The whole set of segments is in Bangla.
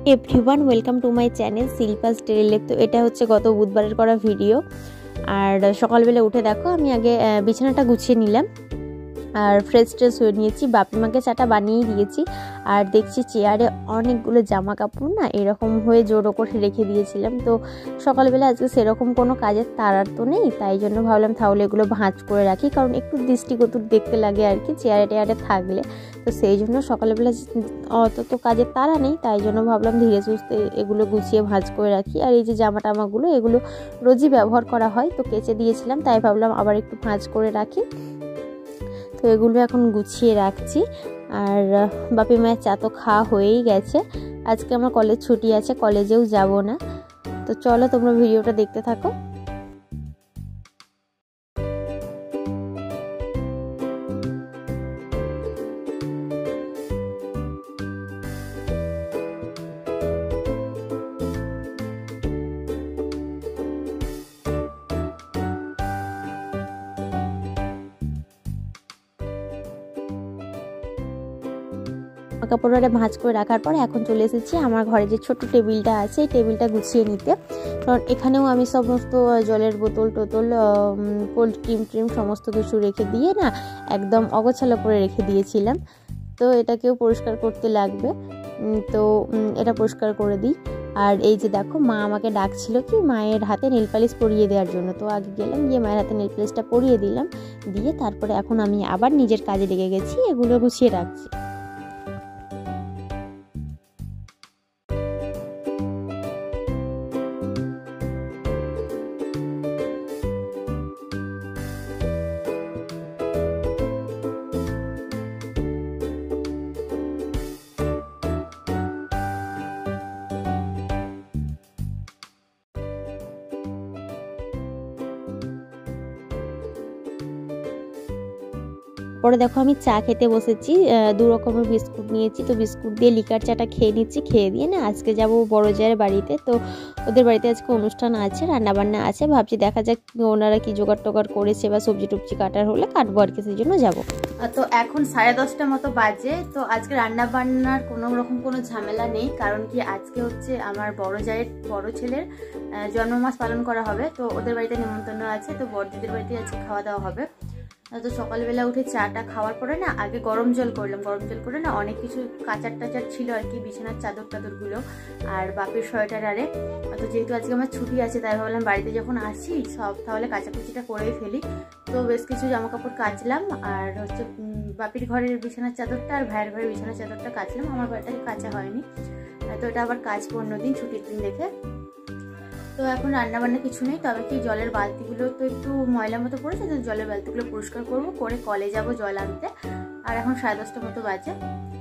Everyone welcome to my channel Shilpa's daily life. তো এটা হচ্ছে গত বুধবারের করা ভিডিও। আর সকালবেলা উঠে দেখো আমি আগে বিছানাটা গুছিয়ে নিলাম আর ফ্রেশ ট্রেশ হয়ে নিয়েছি। বাপি মাকে চাটা বানিয়েই দিয়েছি। আর দেখছি চেয়ারে অনেকগুলো জামা কাপড় না এরকম হয়ে জোড়ো করে রেখে দিয়েছিলাম। তো সকালবেলা আজকে সেরকম কোনো কাজের তাড়ার তো নেই, তাই জন্য ভাবলাম তাহলে এগুলো ভাঁজ করে রাখি, কারণ একটু দৃষ্টিকটু দেখতে লাগে আর কি চেয়ারে টেয়ারে থাকলে। তো সেই জন্য সকালবেলা অত তো কাজের তাড়া নেই, তাই জন্য ভাবলাম ধীরে সুস্থে এগুলো গুছিয়ে ভাঁজ করে রাখি। আর এই যে জামা টামাগুলো এগুলো রোজই ব্যবহার করা হয়, তো কেচে দিয়েছিলাম, তাই ভাবলাম আবার একটু ভাঁজ করে রাখি। তো এগুলো এখন গুছিয়ে রাখছি। আর বাপি মায়ের চা তো খাওয়া হয়েই গেছে। আজকে আমার কলেজ ছুটি আছে, কলেজেও যাব না। তো চলো তোমরা ভিডিওটা দেখতে থাকো। কাপড়টা ভাঁজ করে রাখার পর এখন চলে এসেছি আমার ঘরে যে ছোট টেবিলটা আছে, এই টেবিলটা গুছিয়ে নিতে। কারণ এখানেও আমি সমস্ত জলের বোতল টোতল কোল্ড ক্রিম সমস্ত কিছু রেখে দিয়ে না একদম অগোছালো করে রেখে দিয়েছিলাম। তো এটাকেও পরিষ্কার করতে লাগবে, তো এটা পরিষ্কার করে দিই। আর এই যে দেখো মা আমাকে ডাকছিল কি মায়ের হাতে নেল পালিশ পরিয়ে দেওয়ার জন্য। তো আগে গেলাম, গিয়ে মায়ের হাতে নেল পালিশটা পরিয়ে দিলাম, দিয়ে তারপরে এখন আমি আবার নিজের কাজে লেগে গেছি, এগুলো গুছিয়ে রাখছি। পরে দেখো আমি চা খেতে বসেছি, দু রকমের বিস্কুট নিয়েছি। তো বিস্কুট দিয়ে লিকার চাটা খেয়ে নিচ্ছি। খেয়ে দিয়ে না আজকে যাব বড় জায়ের বাড়িতে। তো ওদের বাড়িতে আজকে অনুষ্ঠান আছে, রান্নাবান্না আছে। ভাবছি দেখা যাক ওনারা কি জোগাড় টোগাড় করেছে, বা সবজি টুবজি কাটার হলে কাটবো আর কি, সেই জন্য যাবো। তো এখন 10:30 মতো বাজে। তো আজকে রান্নাবান্নার কোনো ঝামেলা নেই, কারণ কি আজকে হচ্ছে আমার বড় জায়ের বড় ছেলের জন্মমাস পালন করা হবে। তো ওদের বাড়িতে নিমন্ত্রণ আছে, তো বড়দিদির বাড়িতে আজকে খাওয়া দাওয়া হবে। তো সকালবেলা উঠে চাটা খাওয়ার পরে না আগে গরম জল করলাম। গরম জল করে না অনেক কিছু কাচার টাচার ছিল আর কি, বিছানার চাদর টাদরগুলো আর বাপের সোয়েটার আরে। তো যেহেতু আজকে আমার ছুটি আছে, তাই ভাবলাম বাড়িতে যখন আসি সব তাহলে কাচাকুচিটা করেই ফেলি। তো বেশ কিছু জামা কাপড় কাচলাম, আর হচ্ছে বাপির ঘরের বিছানার চাদরটা আর ভাইয়ের ঘরের বিছানার চাদরটা কাচলাম। আমার বাড়িটাকে কাচা হয়নি, তো এটা আবার কাচবো অন্যদিন, ছুটির দিন দেখে। তো এখন রান্নাবান্না কিছু নেই, তবে কি জলের বালতিগুলো তো একটু ময়লা মতো পড়েছে, তো জলের বালতিগুলো পরিষ্কার করবো, করে কলে যাব জল আনতে। আর এখন 10:30 মতো বাজে।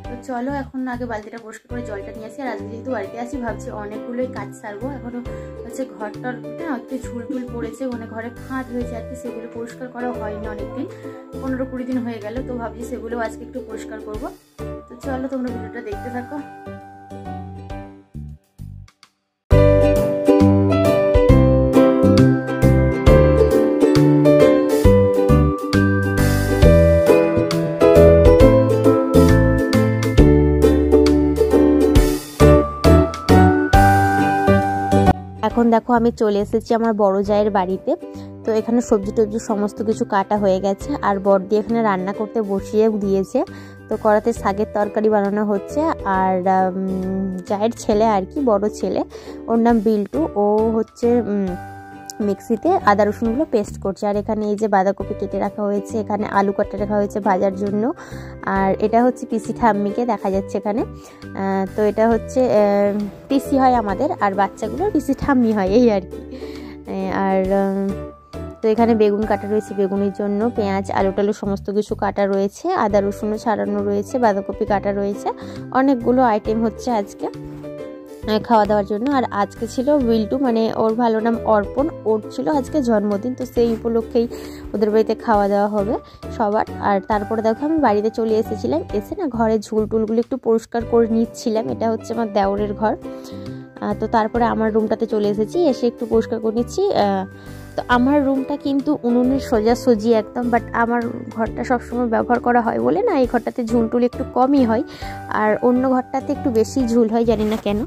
তো চলো এখন আগে বালতিটা পরিষ্কার করে জলটা নিয়ে আসি। আর আজকে যেহেতু বাড়িতে আসি ভাবছি অনেকগুলোই কাজ সারবো। এখনো হচ্ছে ঘরটার একটু ঝুল টুল পড়েছে, মানে ঘরে ফাঁদ হয়েছে আর কি, সেগুলো পরিষ্কার করা হয়নি অনেকদিন, 15-20 দিন হয়ে গেল। তো ভাবছি সেগুলো আজকে একটু পরিষ্কার করবো। তো চলো তোমরা ভিডিওটা দেখতে থাকো। এখন দেখো আমি চলে এসেছি আমার বড় জায়ের বাড়িতে। তো এখানে সবজি টবজি সমস্ত কিছু কাটা হয়ে গেছে, আর বড়দি এখানে রান্না করতে বসিয়ে দিয়েছে। তো কড়াতে শাকের তরকারি বানানো হচ্ছে। আর জায়ের ছেলে আর কি, বড় ছেলে, ওর নাম বিল্টু, ও হচ্ছে মিক্সিতে আদা রসুনগুলো পেস্ট করছে। আর এখানে এই যে বাঁধাকপি কেটে রাখা হয়েছে, এখানে আলু কাটা রাখা হয়েছে ভাজার জন্য। আর এটা হচ্ছে পিসি ঠাম্মিকে দেখা যাচ্ছে এখানে। তো এটা হচ্ছে পিসি হয় আমাদের, আর বাচ্চাগুলো পিসি ঠাম্মি হয়, এই আর কি। আর তো এখানে বেগুন কাটা রয়েছে, বেগুনের জন্য পেঁয়াজ আলু টালু সমস্ত কিছু কাটা রয়েছে, আদা রসুনও ছাড়ানো রয়েছে, বাঁধাকপি কাটা রয়েছে, অনেকগুলো আইটেম হচ্ছে আজকে খাওয়া দাওয়ার জন্য। আর আজকে ছিল বিল্টু, মানে ওর ভালো নাম অর্পণ, ওর ছিল আজকে জন্মদিন। তো সেই উপলক্ষেই ওদের বাড়িতে খাওয়া দাওয়া হবে সবার। আর তারপরে দেখো আমি বাড়িতে চলে এসেছিলাম, এসে না ঘরে ঝুল টুলগুলো একটু পরিষ্কার করে নিচ্ছিলাম। এটা হচ্ছে আমার দেওরের ঘর। তো তারপরে আমার রুমটাতে চলে এসেছি, এসে একটু পরিষ্কার করে নিচ্ছি। তো আমার রুমটা কিন্তু উনুনের সোজাসুজি একদম, বাট আমার ঘরটা সবসময় ব্যবহার করা হয় বলে না, এই ঘরটাতে ঝুলটুল একটু কমই হয়, আর অন্য ঘরটাতে একটু বেশি ঝুল হয়, জানি না কেন।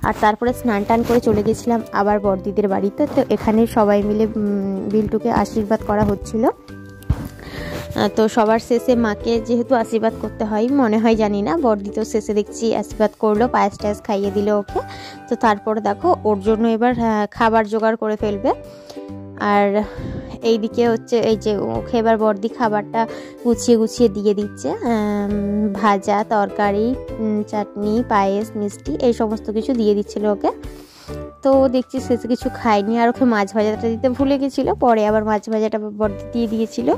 আর তারপরে স্নান টান করে চলে গেছিলাম আবার বড়দিদের বাড়িতে। তো এখানে সবাই মিলে বিল্টুকে আশীর্বাদ করা হচ্ছিল। তো সবার শেষে মাকে যেহেতু আশীর্বাদ করতে হয় মনে হয়, জানি না, বড়দি তো শেষে দেখছি আশীর্বাদ করলো, পায়েস টায়েস খাইয়ে দিল ওকে। তো তারপরে দেখো ওর জন্য এবার খাবার জোগাড় করে ফেলবে। আর এইদিকে হচ্ছে এই যে ওকে এবার বড়দি খাবারটা গুছিয়ে গুছিয়ে দিয়ে দিচ্ছে, ভাজা, তরকারি, চাটনি, পায়েস, মিষ্টি, এই সমস্ত কিছু দিয়ে দিচ্ছিল ওকে। তো দেখছি শেষে কিছু খাইনি, আর ওকে মাছ ভাজাটা দিতে ভুলে গেছিলো, পরে আবার মাছ ভাজাটা বড়দি দিয়ে দিয়েছিল।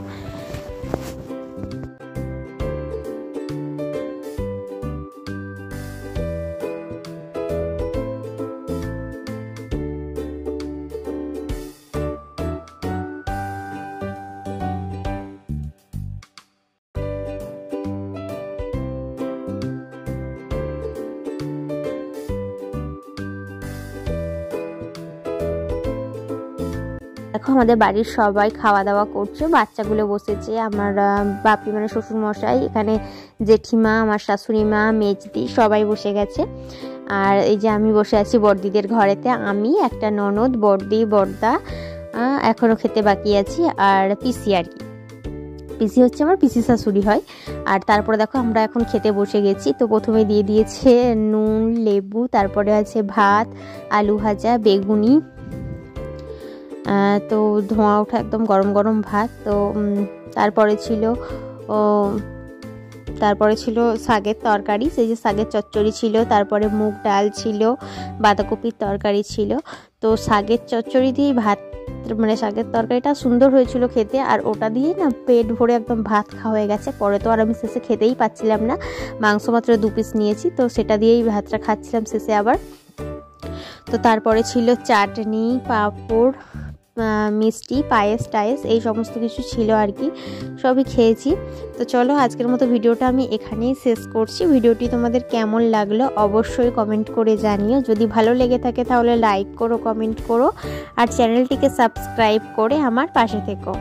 দেখো আমাদের বাড়ির সবাই খাওয়া দাওয়া করছে, বাচ্চাগুলো বসেছে, আমার বাপি মানে শ্বশুর মশাই, এখানে জেঠিমা, আমার শাশুড়ি মা, মেজদি সবাই বসে গেছে। আর এই যে আমি বসে আছি বড়দিদের ঘরেতে, আমি, একটা ননদ, বড়দি, বড়দা, এখনও খেতে বাকি আছি, আর পিসি, আর কি পিসি হচ্ছে আমার পিসি শাশুড়ি হয়। আর তারপরে দেখো আমরা এখন খেতে বসে গেছি। তো প্রথমে দিয়ে দিয়েছে নুন, লেবু, তারপরে আছে ভাত, আলু ভাজা, বেগুনি, তো ধোঁয়া ওঠা একদম গরম গরম ভাত। তো তারপরে ছিল শাকের তরকারি, সেই যে শাকের চচ্চড়ি ছিল, তারপরে মুগ ডাল ছিল, বাঁধাকপির তরকারি ছিল। তো শাকের চচ্চড়ি দিয়ে ভাত, মানে শাকের তরকারিটা সুন্দর হয়েছিল খেতে, আর ওটা দিয়ে না পেট ভরে একদম ভাত খাওয়া হয়ে গেছে। পরে তো আর আমি শেষে খেতেই পাচ্ছিলাম না, মাংস মাত্র 2 পিস নিয়েছি, তো সেটা দিয়েই ভাতটা খাচ্ছিলাম শেষে আবার। তো তারপরে ছিল চাটনি, পাঁপড়, মিষ্টি, পায়েস টায়েস, এই সমস্ত কিছু ছিল আর কি, সবই খেয়েছি। তো চলো আজকের মতো ভিডিওটা আমি এখানেই শেষ করছি। ভিডিওটি তোমাদের কেমন লাগলো অবশ্যই কমেন্ট করে জানিও, যদি ভালো লেগে থাকে তাহলে লাইক করো, কমেন্ট করো, আর চ্যানেলটিকে সাবস্ক্রাইব করে আমার পাশে থেকো।